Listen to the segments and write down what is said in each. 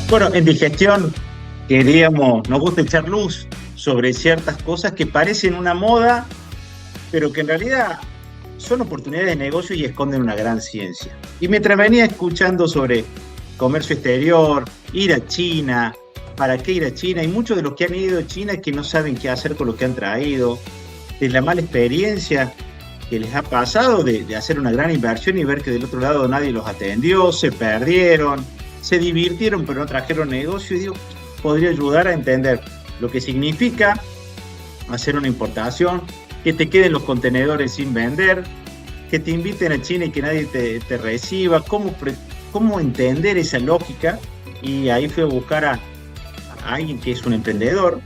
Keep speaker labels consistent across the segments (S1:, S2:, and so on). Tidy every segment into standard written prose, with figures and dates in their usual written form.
S1: Bueno, en Digestión nos gusta echar luz sobre ciertas cosas que parecen una moda, pero que en realidad son oportunidades de negocio y esconden una gran ciencia. Y mientras venía escuchando sobre comercio exterior, ir a China, para qué ir a China, y muchos de los que han ido a China que no saben qué hacer con lo que han traído, de la mala experiencia que les ha pasado de hacer una gran inversión y ver que del otro lado nadie los atendió, se perdieron, se divirtieron pero no trajeron negocio. Y digo, podría ayudar a entender lo que significa hacer una importación, que te queden los contenedores sin vender, que te inviten a China y que nadie te reciba, cómo entender esa lógica. Y ahí fui a buscar a alguien que es un emprendedor,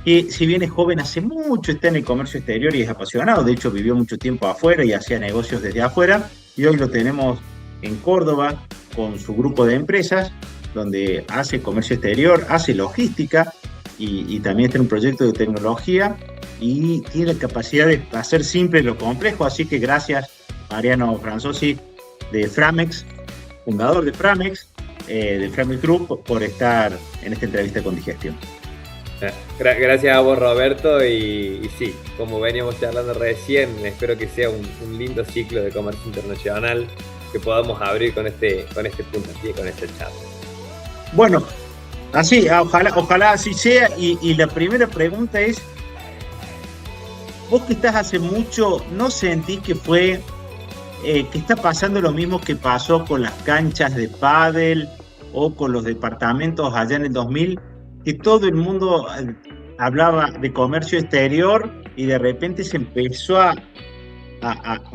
S1: que si bien es joven, hace mucho está en el comercio exterior y es apasionado. De hecho, vivió mucho tiempo afuera y hacía negocios desde afuera, y hoy lo tenemos en Córdoba con su grupo de empresas, donde hace comercio exterior, hace logística y también está en un proyecto de tecnología y tiene la capacidad de hacer simple lo complejo. Así que gracias, Mariano Franzosi de Framex, fundador de Framex Group, por estar en esta entrevista con Digestión.
S2: Gracias a vos, Roberto, y sí, como veníamos charlando recién, espero que sea un lindo ciclo de comercio internacional que podamos abrir con este punto aquí, con esta charla.
S1: Bueno, así, ojalá así sea. Y la primera pregunta es, vos que estás hace mucho, ¿no sentís que que está pasando lo mismo que pasó con las canchas de pádel o con los departamentos allá en el 2000, que todo el mundo hablaba de comercio exterior y de repente se empezó a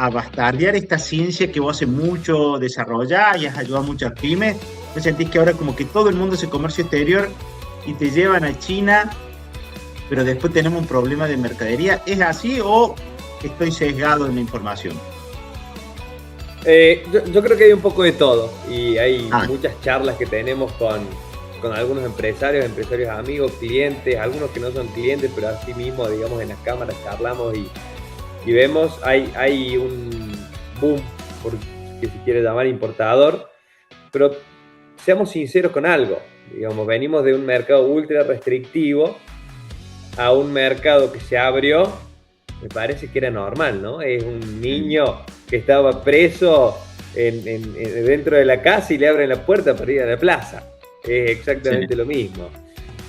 S1: bastardear esta ciencia que vos hace mucho desarrollás y has ayudado a muchas pymes? ¿No sentís que ahora como que todo el mundo hace comercio exterior y te llevan a China, pero después tenemos un problema de mercadería? ¿Es así o estoy sesgado en la información?
S2: Yo creo que hay un poco de todo, y hay muchas charlas que tenemos con algunos empresarios amigos, clientes, algunos que no son clientes, pero así mismo, digamos, en las cámaras charlamos y vemos, hay un boom, que se quiere llamar importador, pero seamos sinceros con algo, digamos, venimos de un mercado ultra restrictivo a un mercado que se abrió. Me parece que era normal, ¿no? Es un niño que estaba preso dentro de la casa y le abren la puerta para ir a la plaza. Es exactamente lo mismo.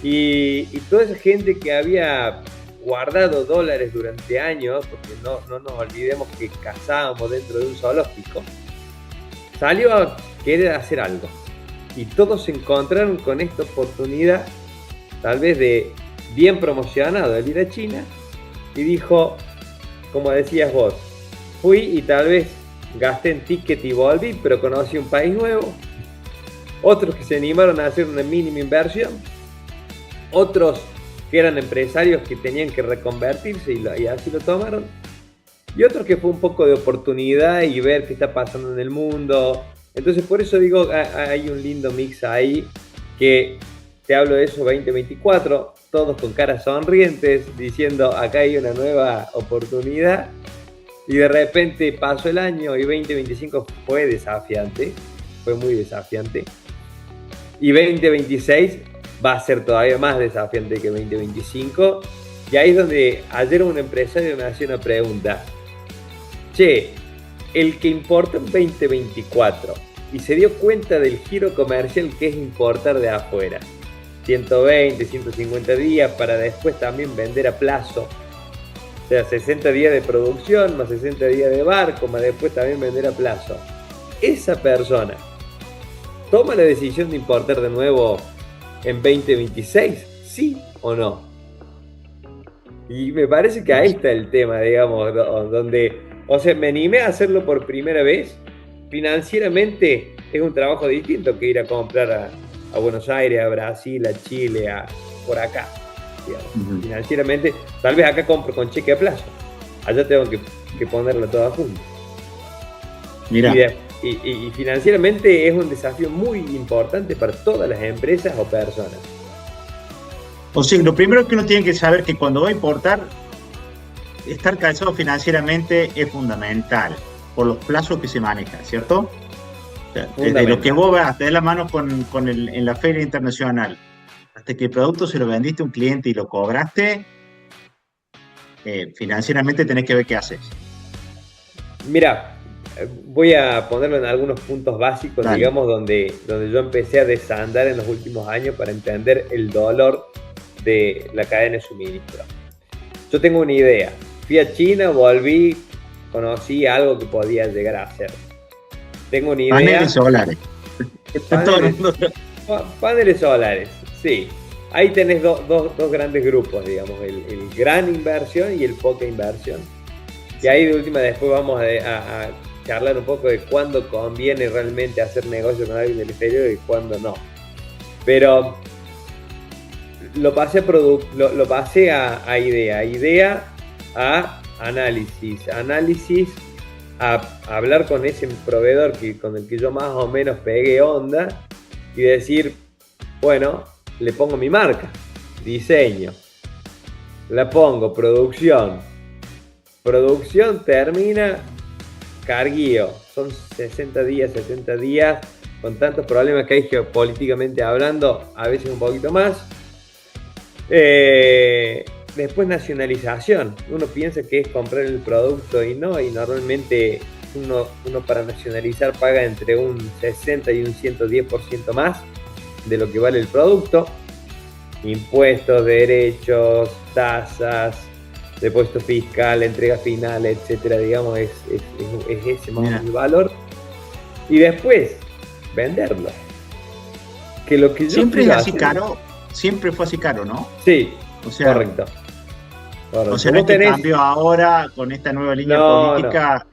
S2: Y toda esa gente que había guardado dólares durante años, porque no nos olvidemos que cazábamos dentro de un zoológico, salió a querer hacer algo. Y todos se encontraron con esta oportunidad, tal vez de bien promocionado, de ir a China, y dijo, como decías vos, fui y tal vez gasté en ticket y volví, pero conocí un país nuevo. Otros que se animaron a hacer una mínima inversión, otros que eran empresarios que tenían que reconvertirse y así lo tomaron, y otros que fue un poco de oportunidad y ver qué está pasando en el mundo. Entonces, por eso digo, hay un lindo mix ahí, que te hablo de eso 2024, todos con caras sonrientes, diciendo acá hay una nueva oportunidad, y de repente pasó el año y 2025 fue desafiante, fue muy desafiante, y 2026 va a ser todavía más desafiante que 2025, y ahí es donde ayer un empresario me hacía una pregunta: che, el que importa en 2024 y se dio cuenta del giro comercial que es importar de afuera, 120, 150 días para después también vender a plazo, o sea, 60 días de producción más 60 días de barco más después también vender a plazo, esa persona toma la decisión de importar de nuevo en 2026, ¿sí o no? Y me parece que ahí está el tema, digamos, donde, o sea, me animé a hacerlo por primera vez. Financieramente es un trabajo distinto que ir a comprar a Buenos Aires, a Brasil, a Chile, por acá, digamos. Financieramente, tal vez acá compro con cheque a plazo, allá tengo que ponerlo todo junto.
S1: Mira.
S2: Y financieramente es un desafío muy importante para todas las empresas o personas.
S1: O sea, lo primero que uno tiene que saber es que cuando va a importar, estar calzado financieramente es fundamental, por los plazos que se manejan, ¿cierto? Desde lo que vos vas, te das la mano en la feria internacional, hasta que el producto se lo vendiste a un cliente y lo cobraste, financieramente tenés que ver qué haces.
S2: Mira, voy a ponerlo en algunos puntos básicos,
S1: Dale.
S2: digamos, donde yo empecé a desandar en los últimos años para entender el dolor de la cadena de suministro. Yo tengo una idea. Fui a China, volví, conocí algo que podía llegar a hacer. Tengo una idea.
S1: Paneles solares.
S2: Paneles solares, sí. Ahí tenés dos grandes grupos, digamos, el gran inversión y el poca inversión. Y ahí de última después vamos a charlar un poco de cuándo conviene realmente hacer negocio con alguien del exterior y cuándo no. Pero lo pasé a idea a análisis, a hablar con ese proveedor con el que yo más o menos pegué onda y decir, bueno, le pongo mi marca, diseño, la pongo, producción termina, carguío, son 60 días, 70 días, con tantos problemas que hay geopolíticamente hablando, a veces un poquito más. Después nacionalización, uno piensa que es comprar el producto y no, y normalmente uno para nacionalizar paga entre un 60 y un 110% más de lo que vale el producto, impuestos, derechos, tasas, depósito fiscal, entrega final, etcétera, digamos, es ese más o menos el valor. Y después, venderlo. Que lo que yo
S1: siempre es así caro, siempre fue así caro, ¿no?
S2: Sí, o sea, correcto.
S1: O sea, no este cambio ahora con esta nueva línea política,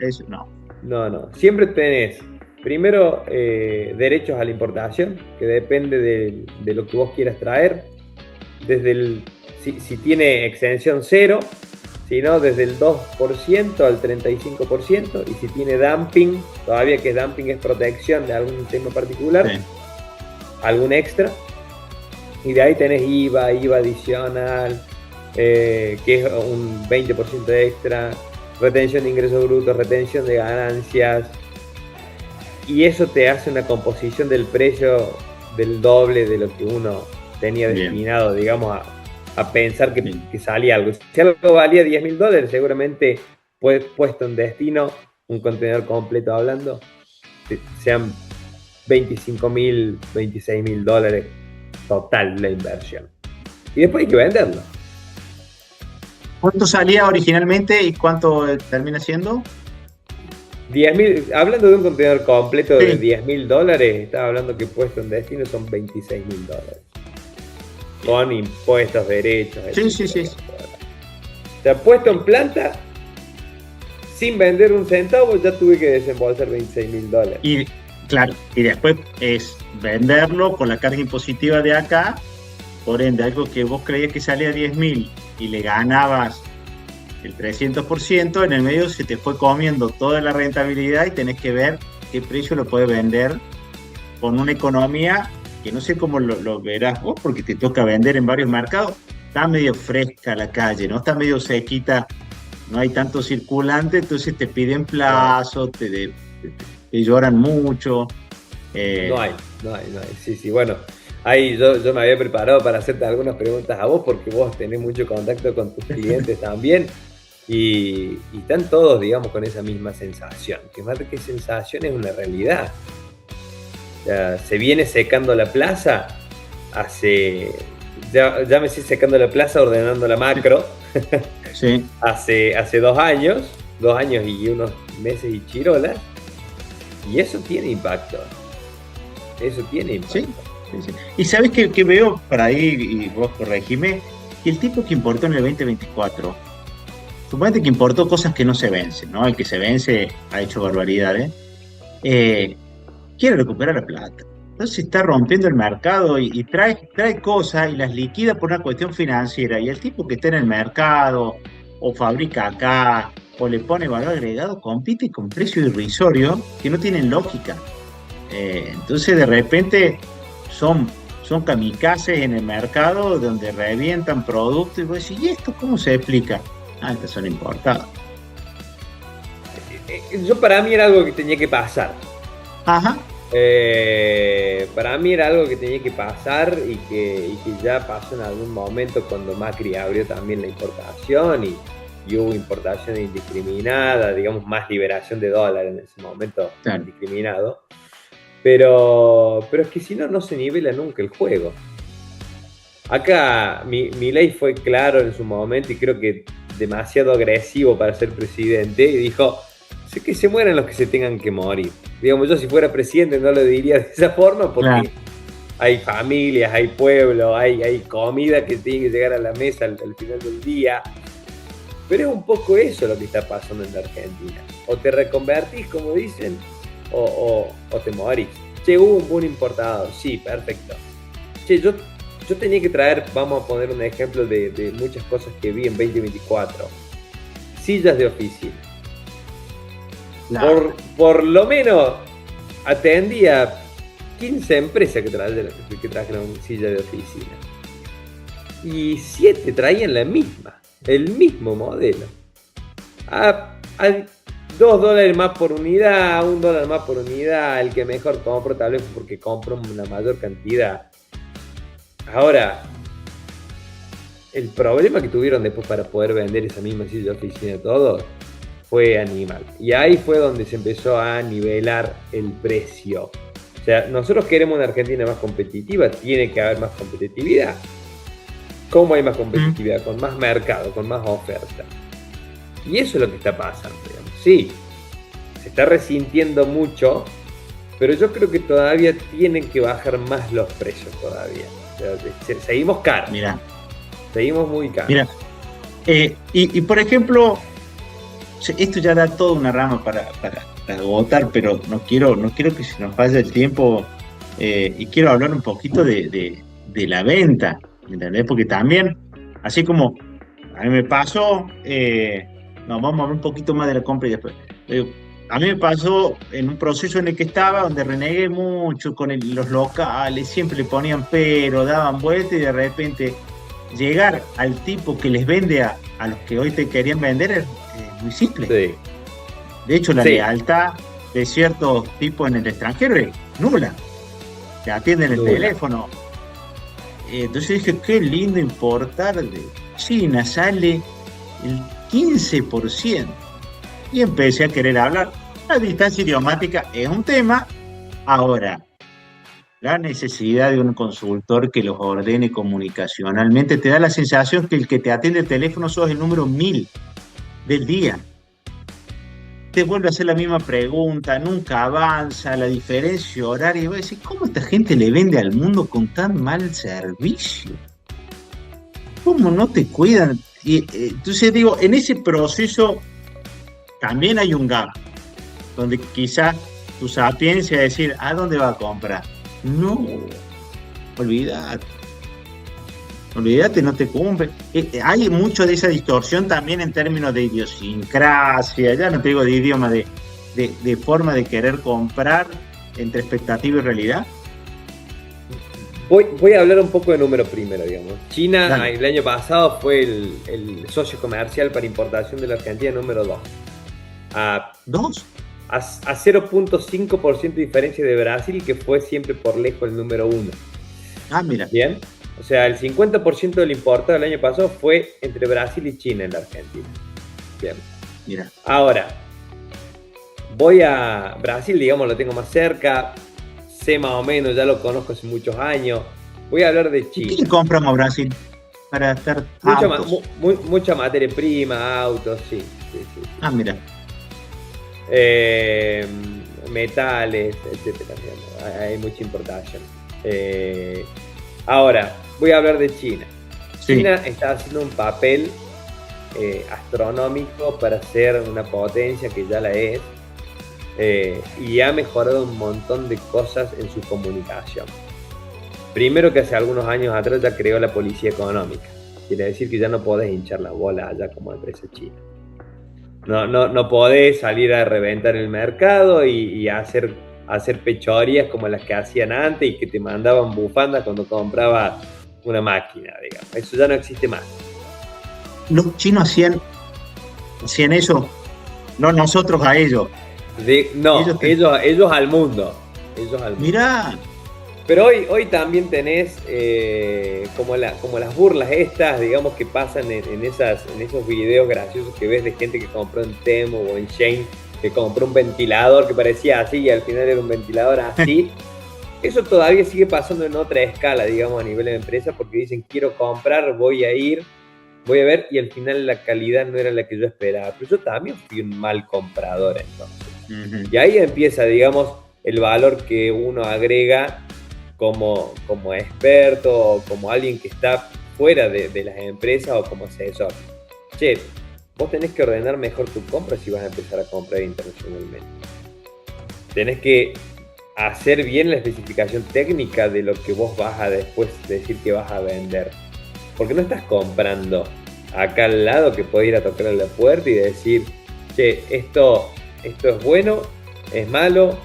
S2: no. Siempre tenés, primero, derechos a la importación, que depende de lo que vos quieras traer. Desde si tiene exención cero, si no, desde el 2% al 35%, y si tiene dumping, todavía que dumping es protección de algún tema particular, sí, algún extra, y de ahí tenés IVA adicional, que es un 20% extra, retención de ingresos brutos, retención de ganancias, y eso te hace una composición del precio del doble de lo que uno tenía destinado, digamos, a pensar que salía algo. Si algo valía $10.000, seguramente puesto en destino, un contenedor completo hablando, sean $25.000, $26.000 total la inversión. Y después hay que venderlo.
S1: ¿Cuánto salía originalmente y cuánto termina siendo?
S2: 10.000, hablando de un contenedor completo de $10.000, estaba hablando que puesto en destino son $26.000. Con impuestos, derechos, etc.
S1: Sí.
S2: O sea, puesto en planta, sin vender un centavo, ya tuve que desembolsar $26.000.
S1: Y claro, y después es venderlo con la carga impositiva de acá, por ende, algo que vos creías que salía 10.000 y le ganabas el 300%, en el medio se te fue comiendo toda la rentabilidad y tenés que ver qué precio lo puedes vender con una economía que no sé cómo lo verás vos, porque te toca vender en varios mercados. Está medio fresca la calle, ¿no? Está medio sequita, no hay tanto circulante, entonces te piden plazo, te lloran mucho.
S2: No hay. Sí, bueno. Ahí yo me había preparado para hacerte algunas preguntas a vos, porque vos tenés mucho contacto con tus clientes también, y están todos, digamos, con esa misma sensación. Que más que sensación, es una realidad. Se viene secando la plaza llámese secando la plaza, ordenando la macro,
S1: sí.
S2: hace 2 años y unos meses y chirolas, y eso tiene impacto.
S1: Sí. Y sabes que veo por ahí, y vos corregime, que el tipo que importó en el 2024, suponete que importó cosas que no se vencen, ¿no? El que se vence ha hecho barbaridades. Quiere recuperar la plata. Entonces está rompiendo el mercado y trae cosas y las liquida por una cuestión financiera. Y el tipo que está en el mercado, o fabrica acá, o le pone valor agregado, compite con precios irrisorios que no tienen lógica. Entonces de repente son kamikazes en el mercado donde revientan productos y vos decís, ¿y esto cómo se explica? Estos son importados.
S2: Para mí era algo que tenía que pasar.
S1: Ajá.
S2: Para mí era algo que tenía que pasar y que ya pasó en algún momento cuando Macri abrió también la importación y hubo importación indiscriminada, digamos, más liberación de dólares en ese momento, claro, indiscriminado. Pero es que si no, no se nivela nunca el juego. Acá Milei fue claro en su momento y creo que demasiado agresivo para ser presidente y dijo, sé que se mueran los que se tengan que morir. Digamos, yo si fuera presidente no lo diría de esa forma porque claro, hay familias, hay pueblos, hay comida que tiene que llegar a la mesa al final del día. Pero es un poco eso lo que está pasando en la Argentina. O te reconvertís, como dicen, o te morís. Che, hubo un buen importador. Sí, perfecto. Che, yo tenía que traer, vamos a poner un ejemplo de muchas cosas que vi en 2024. Sillas de oficina. Claro. Por lo menos atendía 15 empresas que trajeron silla de oficina. Y 7 traían la misma. El mismo modelo. A $2 más por unidad, $1 más por unidad. El que mejor compro, tal vez porque compro una mayor cantidad. Ahora, el problema que tuvieron después para poder vender esa misma silla de oficina todos fue animal. Y ahí fue donde se empezó a nivelar el precio. O sea, nosotros queremos una Argentina más competitiva, tiene que haber más competitividad. ¿Cómo hay más competitividad? Con más mercado, con más oferta. Y eso es lo que está pasando, digamos. Sí, se está resintiendo mucho, pero yo creo que todavía tienen que bajar más los precios todavía. O sea, seguimos caros.
S1: Mira.
S2: Seguimos muy caros.
S1: Mira. Y por ejemplo, esto ya da toda una rama para agotar, pero no quiero que se nos vaya el tiempo y quiero hablar un poquito de la venta. ¿Entendés? Porque también, así como a mí me pasó, vamos a hablar un poquito más de la compra y después. A mí me pasó en un proceso en el que estaba, donde renegué mucho con los locales, siempre le ponían pero, daban vueltas y de repente llegar al tipo que les vende a los que hoy te querían vender es muy simple. Sí. De hecho, la lealtad de ciertos tipos en el extranjero es nula. Te atienden el teléfono. Entonces dije, qué lindo importar de China, sale el 15%. Y empecé a querer hablar. La distancia idiomática es un tema. Ahora, la necesidad de un consultor que los ordene comunicacionalmente te da la sensación que el que te atiende el teléfono sos el número 1000 del día. Te vuelve a hacer la misma pregunta, nunca avanza, la diferencia horaria. Y voy a decir, ¿cómo esta gente le vende al mundo con tan mal servicio? ¿Cómo no te cuidan? Y, entonces digo, en ese proceso también hay un gap, donde quizás tu sapiencia es decir, ¿a dónde va a comprar? No, olvídate, no te cumple. Hay mucho de esa distorsión también en términos de idiosincrasia, ya no te digo de idioma, de forma de querer comprar entre expectativa y realidad.
S2: Voy a hablar un poco de número primero, digamos. China, dale, el año pasado fue el socio comercial para importación de la Argentina número 2.
S1: ¿2?
S2: A 0.5% de diferencia de Brasil, que fue siempre por lejos el número 1.
S1: Mira.
S2: Bien. O sea, el 50% del importado del año pasado fue entre Brasil y China en la Argentina. Bien.
S1: Mira.
S2: Ahora, voy a Brasil, digamos, lo tengo más cerca. Sé más o menos, ya lo conozco hace muchos años. Voy a hablar de China.
S1: ¿Qué compramos a Brasil? Para estar
S2: mucha materia prima, autos, sí.
S1: Mira.
S2: Metales, etcétera. Hay mucha importación. Ahora, voy a hablar de China. Sí. China está haciendo un papel astronómico para ser una potencia que ya la es, y ha mejorado un montón de cosas en su comunicación. Primero, que hace algunos años atrás ya creó la policía económica. Quiere decir que ya no podés hinchar la bola allá como empresa china. No podés salir a reventar el mercado y hacer pechorías como las que hacían antes y que te mandaban bufandas cuando comprabas una máquina, digamos. Eso ya no existe más.
S1: Los chinos hacían eso, no nosotros a ellos.
S2: Ellos al mundo. Ellos al mundo.
S1: Mirá.
S2: Pero hoy también tenés como las burlas estas, digamos, que pasan en esos videos graciosos que ves de gente que compró en Temu o en Shein, que compró un ventilador que parecía así y al final era un ventilador así. Eso todavía sigue pasando en otra escala, digamos, a nivel de empresa, porque dicen, quiero comprar, voy a ver, y al final la calidad no era la que yo esperaba. Pero yo también fui un mal comprador entonces. Y ahí empieza, digamos, el valor que uno agrega como experto o como alguien que está fuera de las empresas o como asesor. Che, vos tenés que ordenar mejor tu compra si vas a empezar a comprar internacionalmente. Tenés que hacer bien la especificación técnica de lo que vos vas a después decir que vas a vender. Porque no estás comprando acá al lado que puede ir a tocar a la puerta y decir, che, esto es bueno, es malo,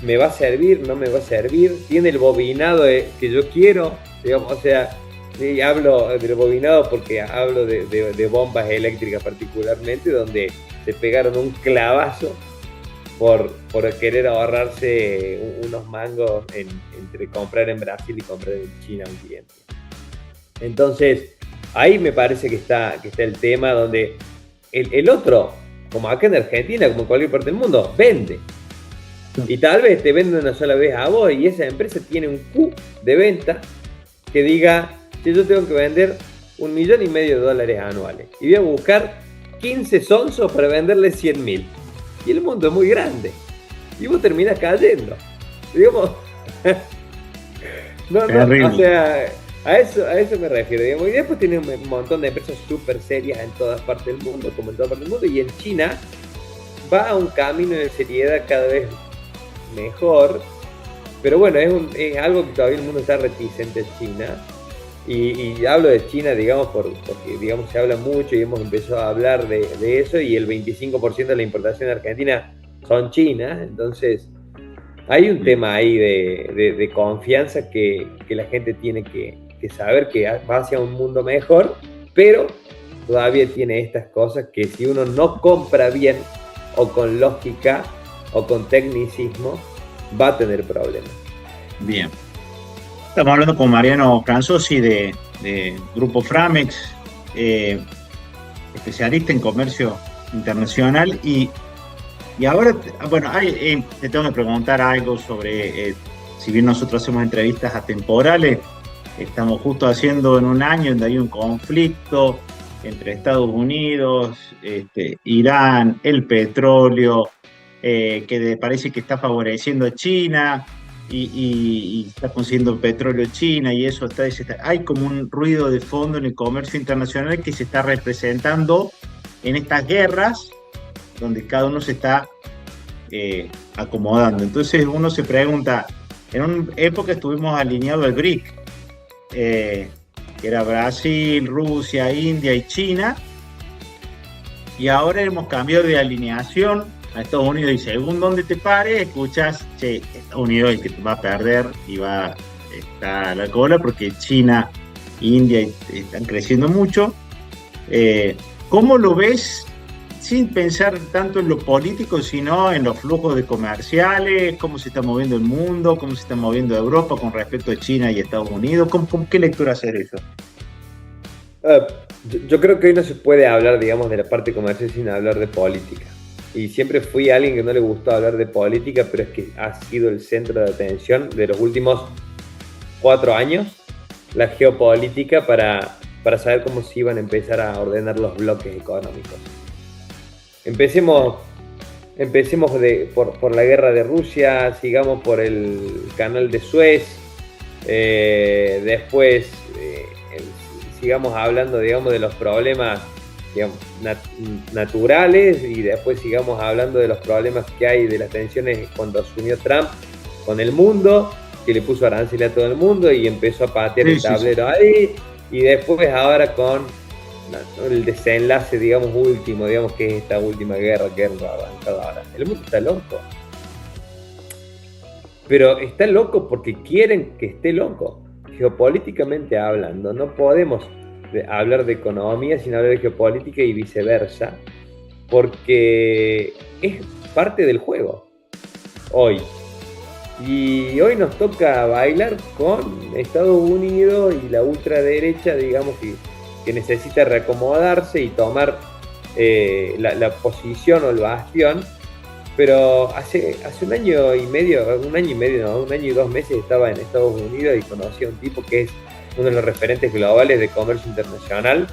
S2: me va a servir, no me va a servir, tiene el bobinado que yo quiero, digamos, o sea, sí, hablo del bobinado porque hablo de bombas eléctricas particularmente, donde se pegaron un clavazo por querer ahorrarse unos mangos entre comprar en Brasil y comprar en China a un cliente. Entonces, ahí me parece que está el tema donde el otro, como acá en Argentina, como en cualquier parte del mundo, vende. Y tal vez te vende una sola vez a vos y esa empresa tiene un Q de venta que diga, si yo tengo que vender $1,5 millones anuales y voy a buscar 15 sonsos para venderle 100.000. Y el mundo es muy grande. Y vos terminás cayendo. Digamos, no, o sea, a eso me refiero, digamos. Y después tiene un montón de empresas súper serias en todas partes del mundo, como en todas partes del mundo. Y en China va a un camino de seriedad cada vez mejor. Pero bueno, es algo que todavía el mundo está reticente a China. Y hablo de China, digamos, porque digamos, se habla mucho y hemos empezado a hablar de eso, y el 25% de la importación de Argentina son chinas. Entonces hay un tema ahí de confianza que la gente tiene que saber que va hacia un mundo mejor, pero todavía tiene estas cosas que si uno no compra bien o con lógica o con tecnicismo va a tener problemas.
S1: Bien. Estamos hablando con Mariano Cansosi de Grupo Framex, especialista en comercio internacional. Y ahora, bueno, te tengo que preguntar algo sobre, si bien nosotros hacemos entrevistas atemporales, estamos justo haciendo en un año donde hay un conflicto entre Estados Unidos, Irán, el petróleo, que parece que está favoreciendo a China. Y está consiguiendo petróleo China y eso hay como un ruido de fondo en el comercio internacional que se está representando en estas guerras donde cada uno se está acomodando. Entonces uno se pregunta, en una época estuvimos alineados al BRIC, que era Brasil, Rusia, India y China, y ahora hemos cambiado de alineación a Estados Unidos, y según donde te pares, escuchas, che, Estados Unidos es el que te va a perder y va a estar a la cola porque China e India están creciendo mucho. ¿Cómo lo ves sin pensar tanto en lo político, sino en los flujos de comerciales? ¿Cómo se está moviendo el mundo? ¿Cómo se está moviendo Europa con respecto a China y Estados Unidos? ¿Qué lectura hacer eso?
S2: Yo creo que hoy no se puede hablar, digamos, de la parte comercial sin hablar de política. Y siempre fui alguien que no le gustó hablar de política, pero es que ha sido el centro de atención de los últimos 4 años, la geopolítica, para saber cómo se iban a empezar a ordenar los bloques económicos. Empecemos por la guerra de Rusia, sigamos por el canal de Suez, después sigamos hablando, digamos, de los problemas, digamos, naturales, y después sigamos hablando de los problemas que hay, de las tensiones cuando asumió Trump con el mundo, que le puso aranceles a todo el mundo y empezó a patear el tablero ahí, y después ahora con el desenlace, digamos, último, digamos, que es esta última guerra que han avanzado ahora. El mundo está loco, pero está loco porque quieren que esté loco. Geopolíticamente hablando, no podemos hablar de economía sin hablar de geopolítica y viceversa, porque es parte del juego. Hoy, Y hoy nos toca bailar con Estados Unidos y la ultraderecha, digamos, que necesita reacomodarse y tomar la posición o el bastión. Pero hace un año y medio, no, un año y 2 meses estaba en Estados Unidos y conocí a un tipo que es uno de los referentes globales de comercio internacional,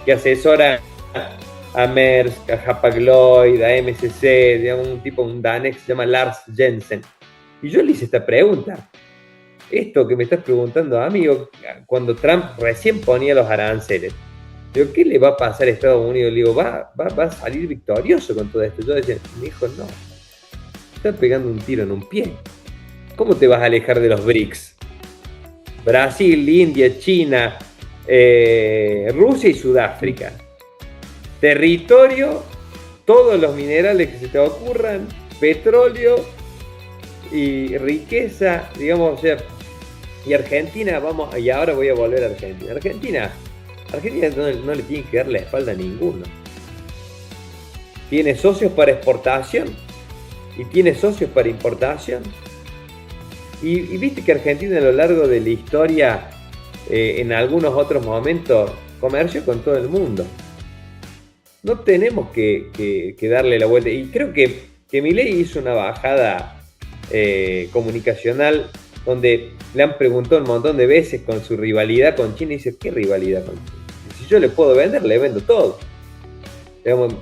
S2: que asesora a Maersk, a Hapag-Lloyd, a MSC, digamos, un danés que se llama Lars Jensen. Y yo le hice esta pregunta. Esto que me estás preguntando, amigo, cuando Trump recién ponía los aranceles, digo, ¿qué le va a pasar a Estados Unidos? Le digo, va a salir victorioso con todo esto. Yo decía, mi hijo, no. Está pegando un tiro en un pie. ¿Cómo te vas a alejar de los BRICS? Brasil, India, China, Rusia y Sudáfrica. Territorio, todos los minerales que se te ocurran, petróleo y riqueza, digamos, o sea, y Argentina, y ahora voy a volver a Argentina. Argentina no le tiene que dar la espalda a ninguno. Tiene socios para exportación y tiene socios para importación. Y viste que Argentina a lo largo de la historia, en algunos otros momentos, comerció con todo el mundo. No tenemos que darle la vuelta. Y creo que Milei hizo una bajada comunicacional donde le han preguntado un montón de veces con su rivalidad con China y dice, ¿qué rivalidad con China? Si yo le puedo vender, le vendo todo. Digamos,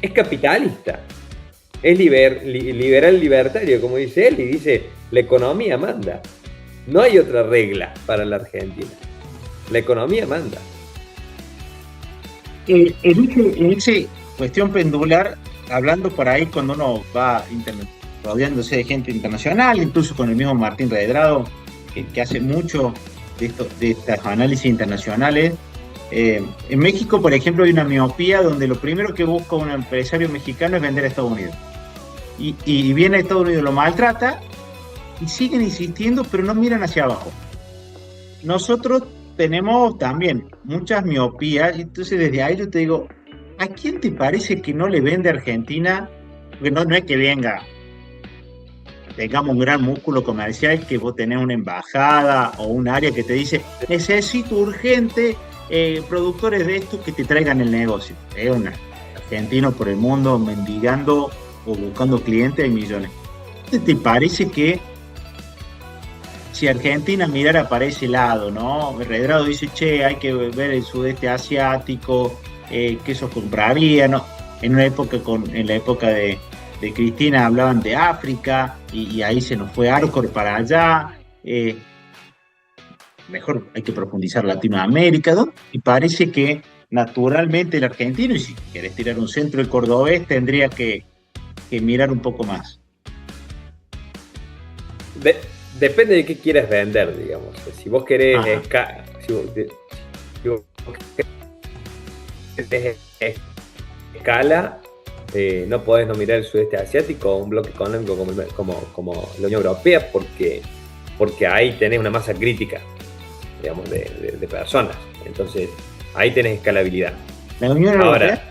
S2: es capitalista, es liberal libertario, como dice él, y dice, la economía manda. No hay otra regla para la Argentina. La economía manda.
S1: En esa cuestión pendular, hablando por ahí cuando uno va rodeándose de gente internacional, incluso con el mismo Martín Redrado, que hace mucho de estos análisis internacionales. En México, por ejemplo, hay una miopía donde lo primero que busca un empresario mexicano es vender a Estados Unidos. Y viene a Estados Unidos, lo maltrata y siguen insistiendo, pero no miran hacia abajo. Nosotros tenemos también muchas miopías, y entonces desde ahí yo te digo, ¿a quién te parece que no le vende a Argentina? Porque no es que tengamos un gran músculo comercial, que vos tenés una embajada o un área que te dice, necesito urgente productores de estos que te traigan el negocio. Es un argentino por el mundo mendigando o buscando clientes, hay millones. ¿Te parece que si Argentina mirara para ese lado, ¿no? Redrado dice, che, hay que ver el sudeste asiático, que eso compraría, ¿no? En la época de Cristina hablaban de África y ahí se nos fue Arcor para allá. Mejor hay que profundizar Latinoamérica, ¿no? Y parece que naturalmente el argentino, y si querés tirar un centro, el cordobés, tendría que mirar un poco más.
S2: Depende de qué quieras vender, digamos. Si vos querés escala, no podés no mirar el sudeste asiático o un bloque económico como la Unión Europea, porque ahí tenés una masa crítica, digamos, de personas. Entonces, ahí tenés escalabilidad.
S1: ¿La Unión Europea?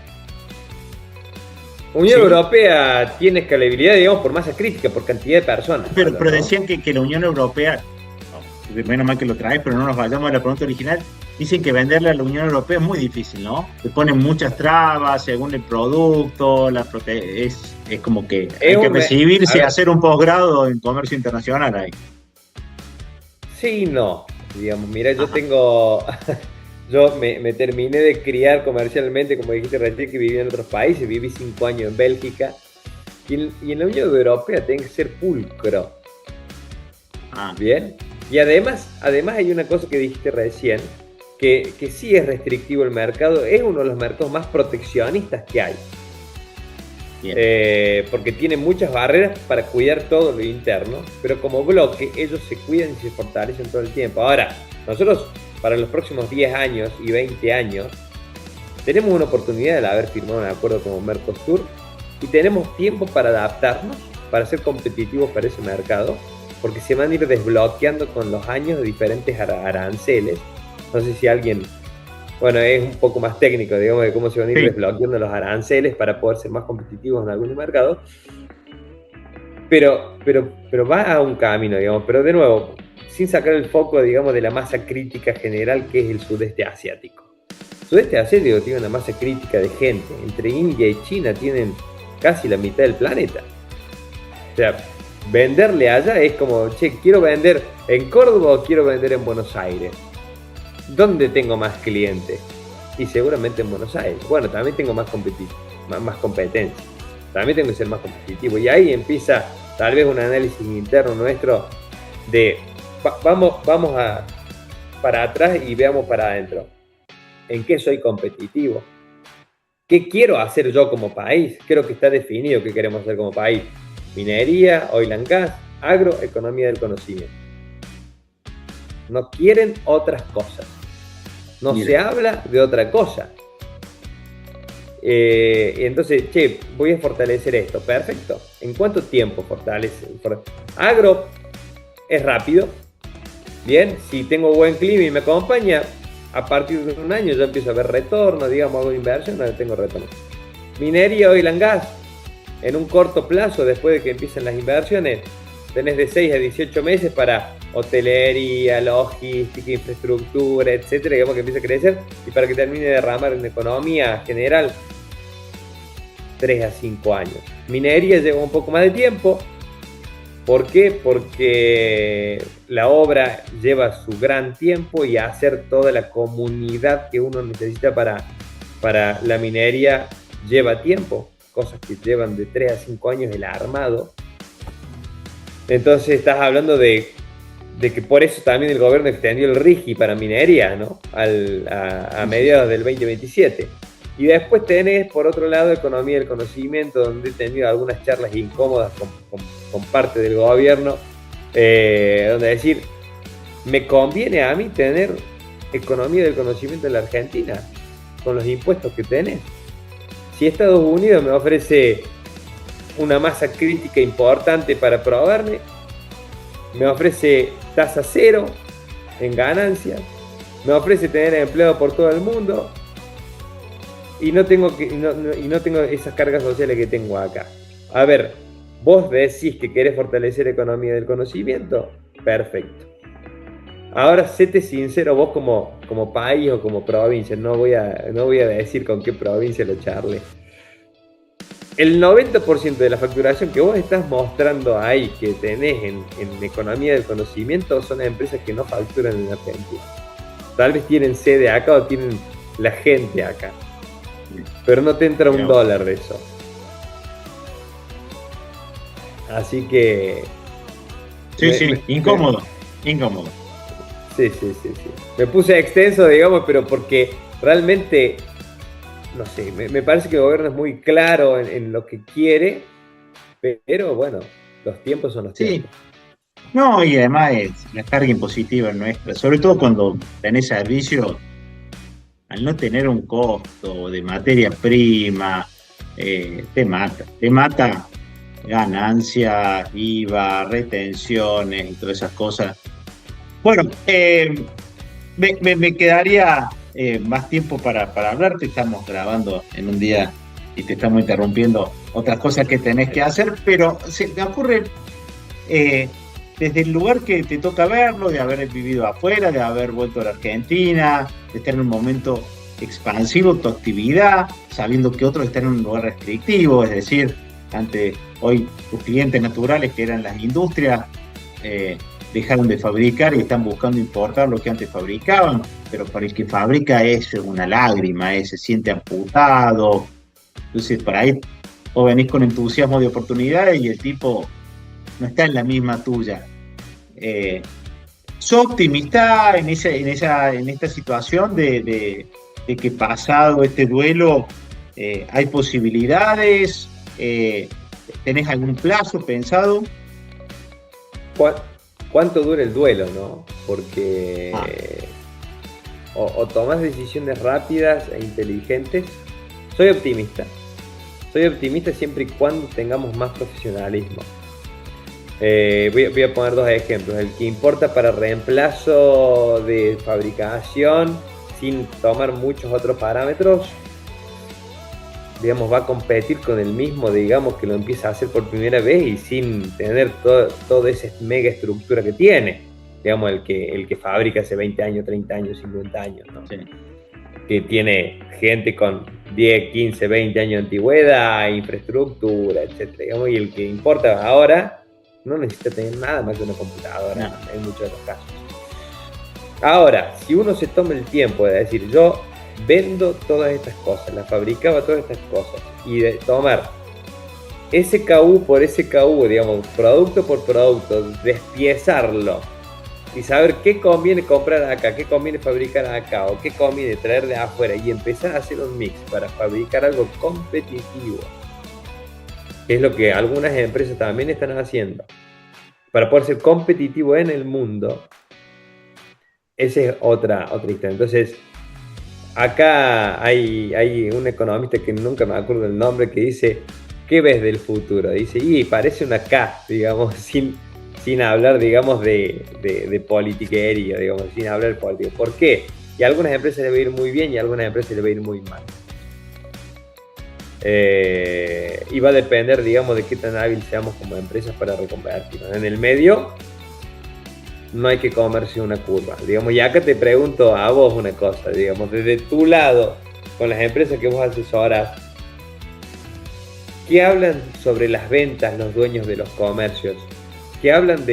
S2: Unión Europea tiene escalabilidad, digamos, por masa crítica, por cantidad de personas.
S1: Pero decían que la Unión Europea, menos mal que lo traes, pero no nos vayamos a la pregunta original, dicen que venderle a la Unión Europea es muy difícil, ¿no? Le ponen muchas trabas según el producto, es como que hay que recibirse y hacer un posgrado en comercio internacional ahí.
S2: Sí, no. Digamos, mira, yo me terminé de criar comercialmente, como dijiste recién, que viví en otros países, viví 5 años en Bélgica, y en la Unión Europea tiene que ser pulcro. ¿Bien? Y además hay una cosa que dijiste recién, que sí es restrictivo el mercado, es uno de los mercados más proteccionistas que hay. Porque tiene muchas barreras para cuidar todo lo interno, pero como bloque ellos se cuidan y se fortalecen todo el tiempo. Ahora, nosotros para los próximos 10 años y 20 años tenemos una oportunidad de haber firmado un acuerdo como Mercosur y tenemos tiempo para adaptarnos, para ser competitivos para ese mercado, porque se van a ir desbloqueando con los años de diferentes aranceles. No sé si alguien... Bueno, es un poco más técnico, digamos, de cómo se van a ir desbloqueando los aranceles para poder ser más competitivos en algunos mercados. Pero pero va a un camino, digamos, pero de nuevo, sin sacar el foco, digamos, de la masa crítica general que es el sudeste asiático. El sudeste asiático tiene una masa crítica de gente. Entre India y China tienen casi la mitad del planeta. O sea, venderle allá es como, che, quiero vender en Córdoba o quiero vender en Buenos Aires. ¿Dónde tengo más clientes? Y seguramente en Buenos Aires. Bueno, también tengo más competencia. También tengo que ser más competitivo. Y ahí empieza tal vez un análisis interno nuestro de vamos para atrás y veamos para adentro. ¿En qué soy competitivo? ¿Qué quiero hacer yo como país? Creo que está definido qué queremos hacer como país. Minería, oil and gas, agro, economía del conocimiento. No quieren otras cosas. No se habla de otra cosa. Y entonces, che, voy a fortalecer esto. Perfecto. ¿En cuánto tiempo fortalece? Agro es rápido. Bien, si tengo buen clima y me acompaña, a partir de un año ya empiezo a ver retorno, digamos, hago inversión, no tengo retorno. Minería, oil and gas, en un corto plazo, después de que empiecen las inversiones, tenés de 6 a 18 meses para hotelería, logística, infraestructura, etcétera, digamos que empiece a crecer, y para que termine de derramar en economía general, 3 a 5 años. Minería lleva un poco más de tiempo. ¿Por qué? Porque la obra lleva su gran tiempo y hacer toda la comunidad que uno necesita para la minería lleva tiempo, cosas que llevan de 3 a 5 años el armado. Entonces estás hablando de que por eso también el gobierno extendió el RIGI para minería, ¿no? a mediados del 2027. Y después tenés, por otro lado, economía del conocimiento, donde he tenido algunas charlas incómodas con parte del gobierno, donde decir, ¿me conviene a mí tener economía del conocimiento en la Argentina con los impuestos que tenés? Si Estados Unidos me ofrece una masa crítica importante para probarme, me ofrece tasa cero en ganancias, me ofrece tener empleo por todo el mundo, y no tengo esas cargas sociales que tengo acá. A ver, vos decís que querés fortalecer economía del conocimiento, perfecto. Ahora, séte sincero vos como país o como provincia, no voy a decir con qué provincia lo charle. El 90% de la facturación que vos estás mostrando ahí, que tenés en economía del conocimiento, son empresas que no facturan en Argentina. Tal vez tienen sede acá o tienen la gente acá, pero no te entra un dólar de eso. Así que...
S1: incómodo.
S2: Sí. Me puse extenso, digamos, pero porque realmente, no sé, me parece que el gobierno es muy claro en lo que quiere, pero bueno, los tiempos son los tiempos.
S1: No, y además la carga impositiva nuestra, sobre todo cuando tenés servicio, al no tener un costo de materia prima, te mata ganancias, IVA, retenciones y todas esas cosas. Bueno, me quedaría más tiempo para hablarte. Estamos grabando en un día y te estamos interrumpiendo otras cosas que tenés que hacer, pero se me ocurre desde el lugar que te toca verlo, de haber vivido afuera, de haber vuelto a la Argentina, de estar en un momento expansivo tu actividad, sabiendo que otros están en un lugar restrictivo, es decir, hoy tus clientes naturales, que eran las industrias, dejaron de fabricar y están buscando importar lo que antes fabricaban, pero para el que fabrica eso es una lágrima, se siente amputado. Entonces, por ahí vos venís con entusiasmo de oportunidades y el tipo no está en la misma tuya. ¿Sos optimista en esta situación de que pasado este duelo hay posibilidades? ¿Tenés algún plazo pensado?
S2: ¿Cuánto dura el duelo, no? Porque o tomás decisiones rápidas e inteligentes. Soy optimista siempre y cuando tengamos más profesionalismo. Voy a poner dos ejemplos. El que importa para reemplazo de fabricación sin tomar muchos otros parámetros, digamos, va a competir con el mismo, digamos, que lo empieza a hacer por primera vez y sin tener toda esa mega estructura que tiene, digamos, el que fabrica hace 20 años, 30 años, 50 años, ¿no? Sí. Que tiene gente con 10, 15, 20 años de antigüedad, infraestructura, etc. Digamos, y el que importa ahora no necesita tener nada más que una computadora, no. En muchos de los casos. Ahora, si uno se toma el tiempo de decir, yo vendo todas estas cosas, las fabricaba todas estas cosas, y de tomar SKU por SKU, digamos, producto por producto, despiezarlo, y saber qué conviene comprar acá, qué conviene fabricar acá, o qué conviene traer de afuera, y empezar a hacer un mix para fabricar algo competitivo, que es lo que algunas empresas también están haciendo, para poder ser competitivo en el mundo. Esa es otra historia. Entonces, acá hay un economista que nunca me acuerdo el nombre, que dice, ¿qué ves del futuro? Dice, y parece una K, digamos, sin hablar, digamos, de politiquería, digamos, sin hablar de política. ¿Por qué? Y a algunas empresas les va a ir muy bien y a algunas empresas les va a ir muy mal. Y va a depender, digamos, de qué tan hábil seamos como empresas para reconvertirnos. En el medio no hay que comerse una curva, digamos. Y acá te pregunto a vos una cosa, digamos, desde tu lado, con las empresas que vos asesorás, ¿qué hablan sobre las ventas los dueños de los comercios? ¿Qué hablan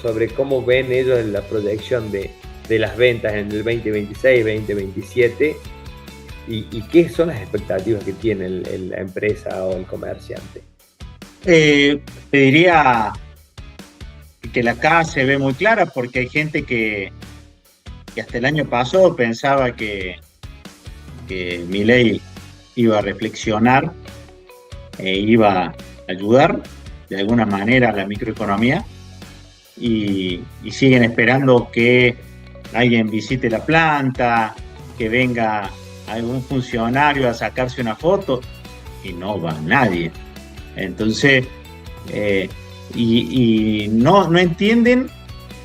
S2: sobre cómo ven ellos en la proyección de las ventas en el 2026, 2027? ¿Y qué son las expectativas que tiene la empresa o el comerciante?
S1: Te diría que la K se ve muy clara, porque hay gente que hasta el año pasado pensaba que Milei iba a reflexionar e iba a ayudar de alguna manera a la microeconomía, y siguen esperando que alguien visite la planta, que venga algún funcionario a sacarse una foto, y no va nadie. Entonces, y no entienden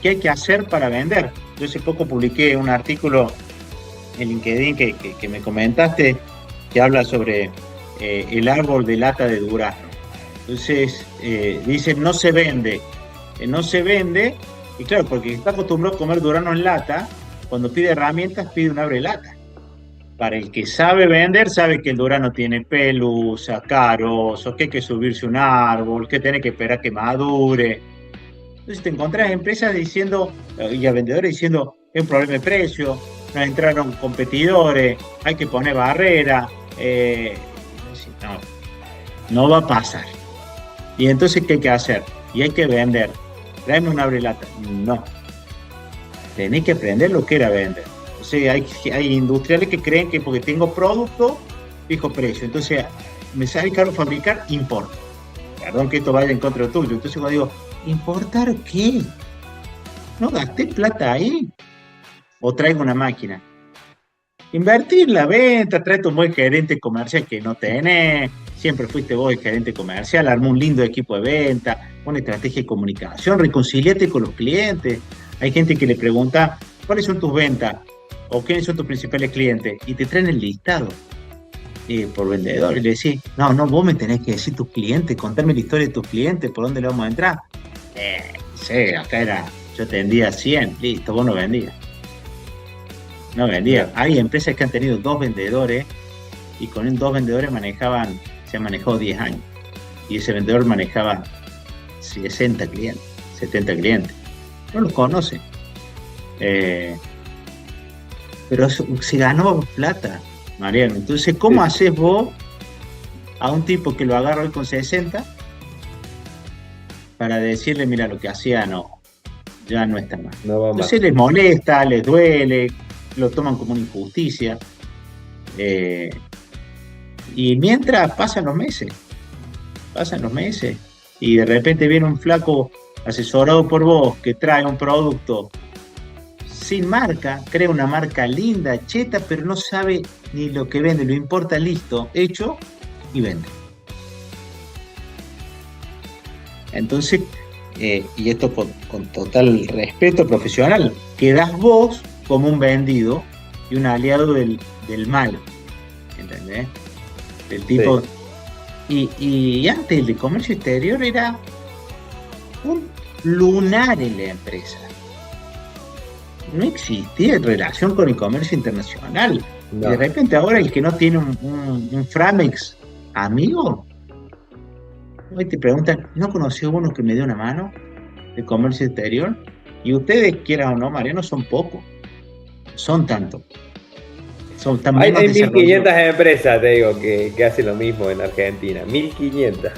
S1: qué hay que hacer para vender. Yo hace poco publiqué un artículo en LinkedIn que me comentaste, que habla sobre el árbol de lata de durazno. Entonces, dice, no se vende, y claro, porque está acostumbrado a comer durazno en lata, cuando pide herramientas pide un abrelata. Para el que sabe vender, sabe que el durazno tiene pelusa, carozo, que hay que subirse un árbol, que tiene que esperar que madure. Entonces te encontrás empresas diciendo, y a vendedores diciendo, es un problema de precio, nos entraron competidores, hay que poner barrera. No va a pasar. Y entonces, ¿qué hay que hacer? Y hay que vender. Tráeme una abrelata. No. Tenés que aprender lo que era vender. O sea, hay industriales que creen que porque tengo producto, fijo precio. Entonces, me sale caro fabricar, importo. Perdón que esto vaya en contra de tuyo. Entonces, cuando digo, ¿importar qué? No gasté plata ahí. O traigo una máquina. Invertir en la venta, trae un buen gerente comercial que no tenés. Siempre fuiste vos el gerente comercial, armó un lindo equipo de venta, una estrategia de comunicación, reconciliate con los clientes. Hay gente que le pregunta, ¿cuáles son tus ventas? ¿O quiénes son tus principales clientes? Y te traen el listado por vendedor. Y le decís, no, vos me tenés que decir tus clientes, contarme la historia de tus clientes, por dónde le vamos a entrar. Sí, acá era, yo te vendía 100, listo, vos no vendías. No vendía. Hay empresas que han tenido 2 vendedores y con 2 vendedores se han manejado 10 años. Y ese vendedor manejaba 60 clientes, 70 clientes. No los conoce. Pero se ganó plata, Mariano. Entonces, ¿cómo haces vos a un tipo que lo agarra hoy con 60 para decirle, mira, lo que hacía ya no está mal? No va más. Entonces les molesta, les duele, lo toman como una injusticia. Y mientras pasan los meses, y de repente viene un flaco asesorado por vos que trae un producto sin marca, crea una marca linda, cheta, pero no sabe ni lo que vende, lo importa listo, hecho, y vende. Entonces, y esto con total respeto profesional, quedás vos como un vendido y un aliado del mal, ¿entendés? El tipo, y antes el de comercio exterior era un lunar en la empresa. No existía relación con el comercio internacional. No. Y de repente ahora el que no tiene un Framex amigo, hoy te preguntan, ¿no conoció uno que me dé una mano de comercio exterior? Y ustedes, quieran o no, Mariano, son pocos. Son tantos.
S2: Hay 1.500 empresas, te digo, que hacen lo mismo en Argentina. 1.500.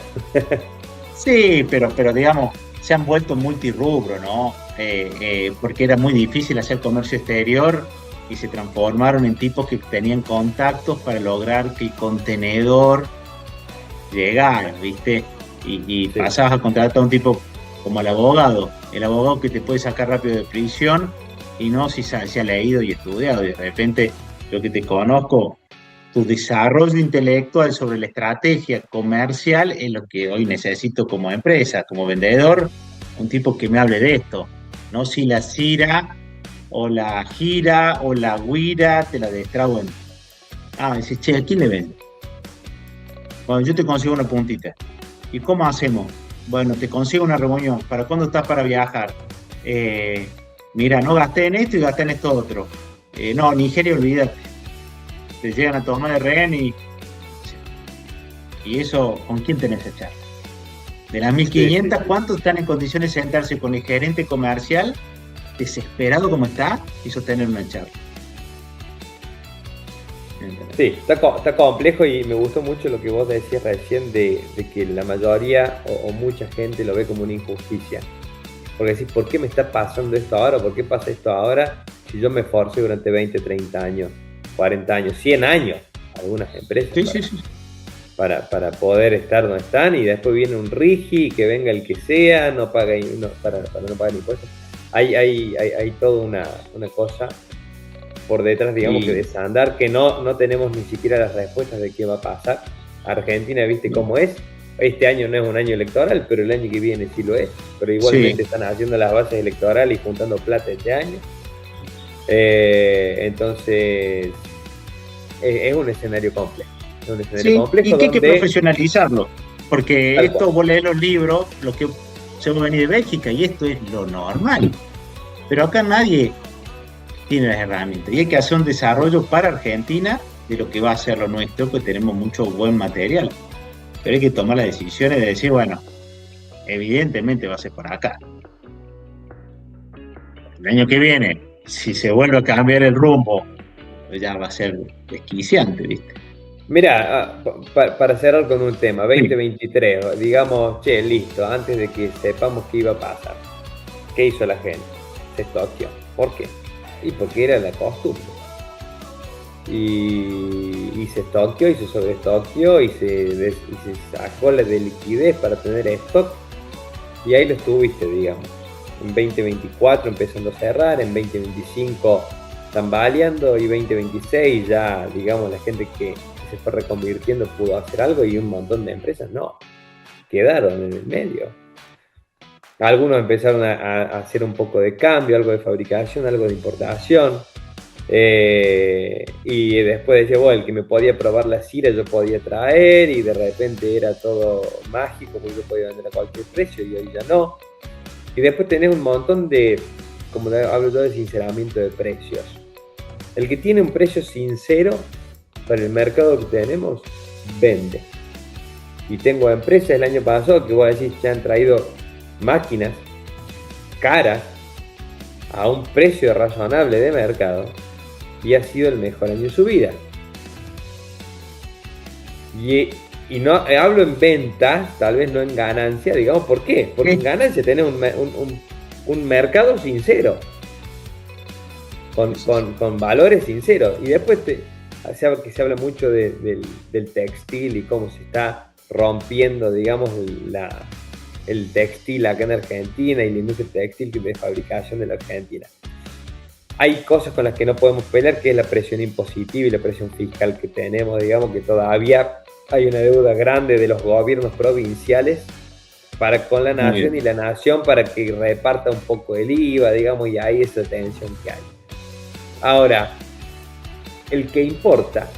S1: Sí, pero digamos, se han vuelto multirrubro, ¿no? Porque era muy difícil hacer comercio exterior y se transformaron en tipos que tenían contactos para lograr que el contenedor llegara, ¿viste? Y sí, pasabas a contratar a un tipo como el abogado que te puede sacar rápido de prisión y no si se ha leído y estudiado. Y de repente, lo que te conozco, tu desarrollo intelectual sobre la estrategia comercial es lo que hoy necesito como empresa, como vendedor, un tipo que me hable de esto, no si la cira o la gira o la guira te la destrauen. Dices, che, ¿a quién le vende? Bueno, yo te consigo una puntita. ¿Y cómo hacemos? Bueno, te consigo una reunión. ¿Para cuándo estás para viajar? Mira, no gasté en esto y gasté en esto otro. No, Nigeria, olvídate. Te llegan a tomar de rehén y eso, ¿con quién tenés que echar? De las 1.500, sí. ¿Cuántos están en condiciones de sentarse con el gerente comercial, desesperado como está, y sostener una charla?
S2: Sí, está complejo y me gustó mucho lo que vos decías recién de que la mayoría o mucha gente lo ve como una injusticia. Porque decís, ¿por qué me está pasando esto ahora? ¿Por qué pasa esto ahora si yo me esforcé durante 20, 30 años, 40 años, 100 años, algunas empresas para poder estar donde están y después viene un RIGI, que venga el que sea, no paga, para no pagar impuestos? Hay toda una cosa por detrás, digamos, que desandar, que no tenemos ni siquiera las respuestas de qué va a pasar. Argentina, ¿viste cómo es? Este año no es un año electoral, pero el año que viene sí lo es. Pero igualmente están haciendo las bases electorales y juntando plata este año. Entonces, es un escenario complejo. Es un escenario complejo
S1: y que hay que profesionalizarlo. Porque esto, vos lees los libros, lo que se va a venir de Bélgica, y esto es lo normal. Pero acá nadie tiene las herramientas. Y hay que hacer un desarrollo para Argentina de lo que va a ser lo nuestro, pues tenemos mucho buen material. Pero hay que tomar las decisiones de decir, bueno, evidentemente va a ser por acá. El año que viene, si se vuelve a cambiar el rumbo, pues ya va a ser desquiciante, ¿viste?
S2: Mira, para cerrar con un tema, 2023, digamos, che, listo, antes de que sepamos qué iba a pasar, ¿qué hizo la gente? Se estoqueó. ¿Por qué? Y porque era la costumbre. Y se estoqueó y se sobreestoqueó y se sacó la de liquidez para tener stock, y ahí lo estuviste, digamos, en 2024 empezando a cerrar, en 2025 tambaleando, y 2026 ya, digamos, la gente que se fue reconvirtiendo pudo hacer algo, y un montón de empresas no, quedaron en el medio. Algunos empezaron a hacer un poco de cambio, algo de fabricación, algo de importación. Y después decía, bueno, el que me podía probar la cira yo podía traer, y de repente era todo mágico porque yo podía vender a cualquier precio, y hoy ya no. Y después tenés un montón de, como hablo yo, de sinceramiento de precios. El que tiene un precio sincero para el mercado que tenemos, vende. Y tengo empresas el año pasado que vos decís que han traído máquinas caras a un precio razonable de mercado, y ha sido el mejor año de su vida. Y no hablo en ventas, tal vez no en ganancia, digamos, ¿por qué? Porque en ganancia tenés un mercado sincero, con valores sinceros. Y después se habla mucho del textil y cómo se está rompiendo, digamos, el textil acá en Argentina y la industria textil de fabricación de la Argentina. Hay cosas con las que no podemos pelear, que es la presión impositiva y la presión fiscal que tenemos, digamos, que todavía hay una deuda grande de los gobiernos provinciales con la nación, y la nación para que reparta un poco el IVA, digamos, y ahí esa tensión que hay. Ahora, el que importa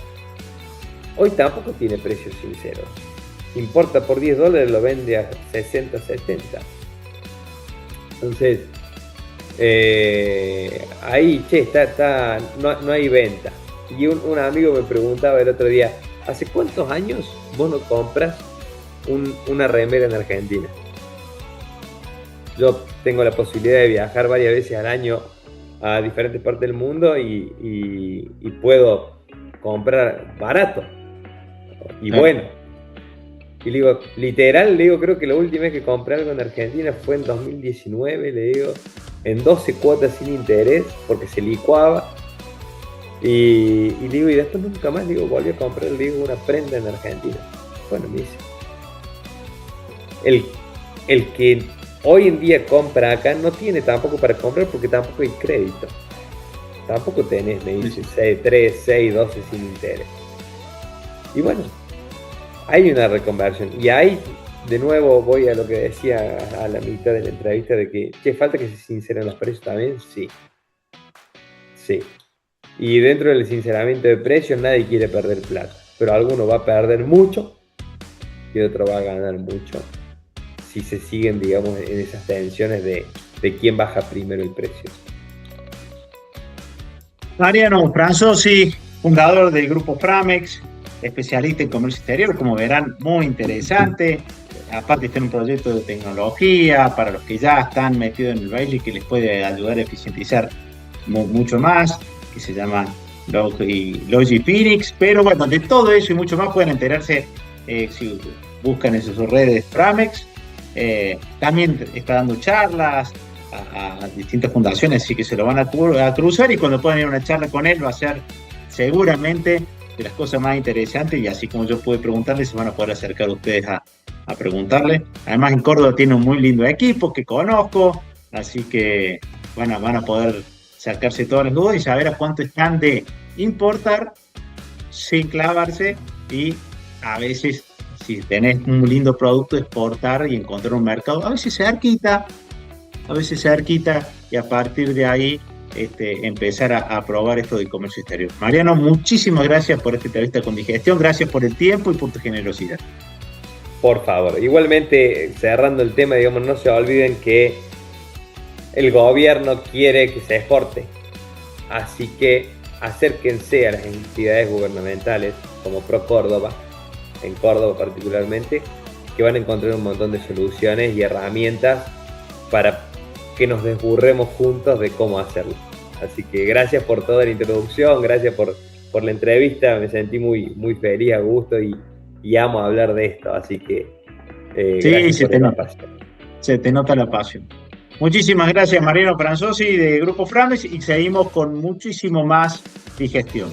S2: hoy tampoco tiene precios sinceros. Importa por $10, lo vende a 60, 70. Entonces, ahí, no hay venta. Y un amigo me preguntaba el otro día, ¿hace cuántos años vos no compras una remera en Argentina? Yo tengo la posibilidad de viajar varias veces al año a diferentes partes del mundo y puedo comprar barato y bueno. Y le digo, literal, creo que la última vez que compré algo en Argentina fue en 2019, le digo, en 12 cuotas sin interés, porque se licuaba. Y le digo, y después nunca más, volví a comprar, una prenda en Argentina. Bueno, me dice, el que hoy en día compra acá no tiene tampoco para comprar porque tampoco hay crédito. Tampoco tenés, me dice, 3, 6, 12 sin interés. Y bueno, hay una reconversión. Y ahí, de nuevo, voy a lo que decía a la mitad de la entrevista, de que falta que se sinceren los precios también, sí. Sí. Y dentro del sinceramiento de precios nadie quiere perder plata. Pero alguno va a perder mucho y otro va a ganar mucho. Si se siguen, digamos, en esas tensiones de quién baja primero el precio.
S1: Mariano Franzosi, fundador del grupo Framex, especialista en comercio exterior, como verán, muy interesante. Aparte está en un proyecto de tecnología para los que ya están metidos en el baile y que les puede ayudar a eficientizar mucho más, que se llama Logi Phoenix. Pero bueno, de todo eso y mucho más pueden enterarse si buscan en sus redes Framex. También está dando charlas a distintas fundaciones, así que se lo van a cruzar, y cuando puedan ir a una charla con él va a ser seguramente de las cosas más interesantes, y así como yo pude preguntarle, se van a poder acercar ustedes a preguntarle. Además, en Córdoba tiene un muy lindo equipo que conozco, así que van a poder sacarse todas las dudas y saber a cuánto están de importar sin clavarse, y a veces, si tenés un lindo producto, exportar y encontrar un mercado, a veces cerquita, y a partir de ahí empezar a probar esto del comercio exterior. Mariano, muchísimas gracias por esta entrevista con Digestión, gracias por el tiempo y por tu generosidad.
S2: Por favor, igualmente, cerrando el tema, digamos, no se olviden que el gobierno quiere que se exporte, así que acérquense a las entidades gubernamentales como ProCórdoba, en Córdoba particularmente, que van a encontrar un montón de soluciones y herramientas para que nos desburremos juntos de cómo hacerlo. Así que gracias por toda la introducción, gracias por la entrevista, me sentí muy, muy feliz, a gusto, y amo hablar de esto, así que
S1: sí, se te nota la pasión. Muchísimas gracias, Mariano Franzosi de Grupo Framex, y seguimos con muchísimo más Digestión.